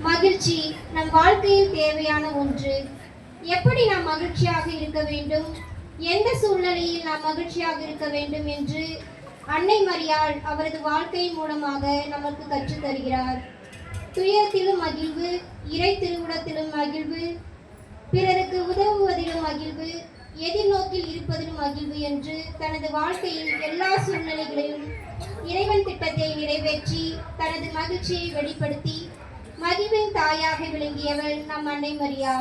மகிழ்ச்சி நம் வாழ்க்கையில் தேவையான ஒன்று. எப்படி நாம் மகிழ்ச்சியாக இருக்க வேண்டும், எந்த சூழ்நிலையில் நாம் மகிழ்ச்சியாக இருக்க வேண்டும் என்று அன்னை மரியாள் அவரது வாழ்க்கையின் மூலமாக நமக்கு கற்றுத் தருகிறார். துயரத்திலும் மகிழ்வு, இறை திருவுளத்திலும் மகிழ்வு, பிறருக்கு உதவுவதிலும் மகிழ்வு, எதிர்நோக்கில் இருப்பதிலும் மகிழ்வு என்று தனது வாழ்க்கையில் எல்லா சூழ்நிலைகளிலும் இறைவன் திட்டத்தை நிறைவேற்றி தனது மகிழ்ச்சியை வெளிப்படுத்தி மகிழ்வின் தாயாக விளங்கியவள் நம் அன்னை மரியா.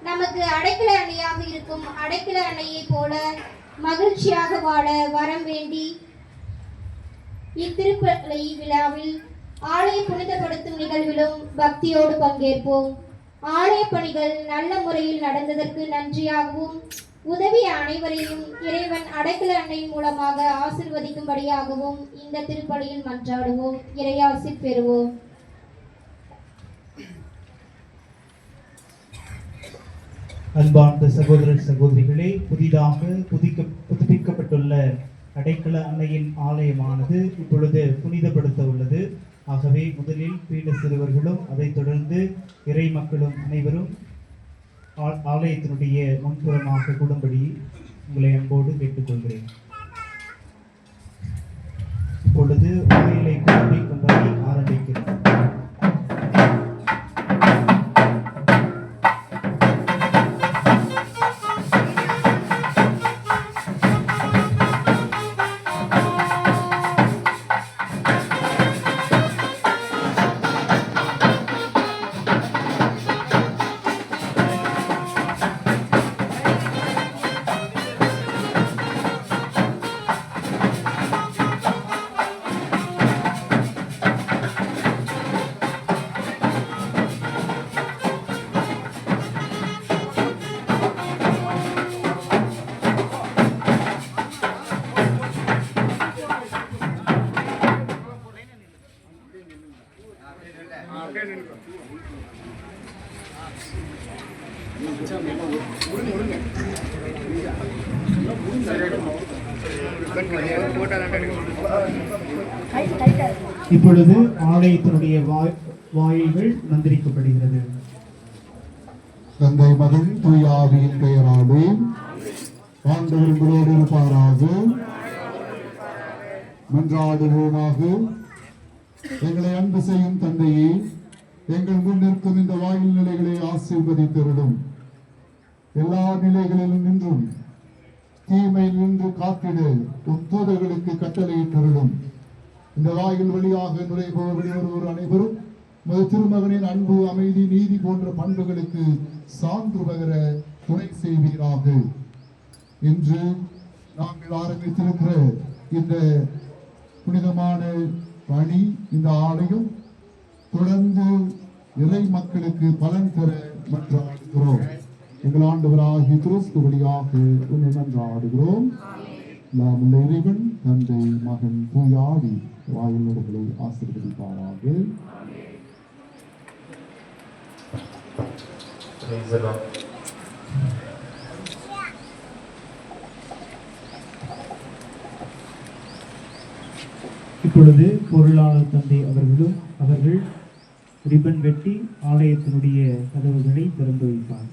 நமக்கு அடைக்கல அணையாக இருக்கும் அடைக்கல அணையை போல மகிழ்ச்சியாக வாழ வரம் வேண்டி இத்திருப்பலி விழாவில் ஆலய புனிதப்படுத்தும் நிகழ்விலும் பக்தியோடு பங்கேற்போம். ஆலய பணிகள் நல்ல முறையில் நடந்ததற்கு நன்றியாகவும் உதவிய அனைவரையும் இறைவன் அடைக்கல அன்னையின் மூலமாக ஆசிர்வதிக்கும்படியாகவும் இந்த திருப்பலியில் மன்றாடுவோம். இறையாசி பெறுவோம். அன்பார்ந்த சகோதர சகோதரிகளே, புதிதாக புதுப்பிக்கப்பட்டுள்ள அடைக்கல அன்னையின் ஆலயமானது இப்பொழுது புனிதப்படுத்த உள்ளது. ஆகவே முதலில் பீட சிறுவர்களும் அதைத் தொடர்ந்து இறை மக்களும் அனைவரும் ஆலயத்தினுடைய முன்புறமாக கூடும்படி உங்களை அன்போடு கேட்டுக்கொள்கிறேன். இப்பொழுது வாயிலை கூட்டி கொண்டாடி ஆரம்பிக்கிறேன். இப்பொழுது ஆலயத்தினுடைய வாயில்கள் மந்திரிக்கப்படுகிறது. தந்தை, மகன், தூய ஆவியின் பெயராலே. ஆண்டவர் உங்களோடு இருப்பாராக. மன்றாடுவோமாக. எங்களை அன்பு செய்யும் தந்தையே, எங்கள் முன் நிற்கும் இந்த வாயில் நிலைகளை ஆசீர்வதித்தருளும். எல்லா நிலைகளிலும் நின்றும் தீமையில் நின்று காத்திட உத்தோதர்களுக்கு கட்டளையிட்டருளும். இந்த வாயில் வழியாக நுழைபவர்கள் அனைவரும் திருமகனின் அன்பு, அமைதி, நீதி போன்ற பண்புகளுக்கு சான்று பகர துணை செய்வீராக. இன்று நாங்கள் ஆரம்பித்திருக்கிற இந்த புனிதமான பணி, இந்த ஆலயம் தொடர்ந்து இறை மக்களுக்கு பலன் தர மன்றாடுகிறோம். எங்கள் ஆண்டவராகிய கிறிஸ்து வழியாக உன்னை மன்றாடுகிறோம். நாமுள்ள இறைவன் தந்தை, மகன், தூய ஆவி வாயில்களை ஆசீர்வதிப்பாராக. இப்பொழுது பொருளாளர் தந்தை அவர்கள் ரிப்பன் வெட்டி ஆலயத்தினுடைய கதவுகளை திறந்து வைப்பார்.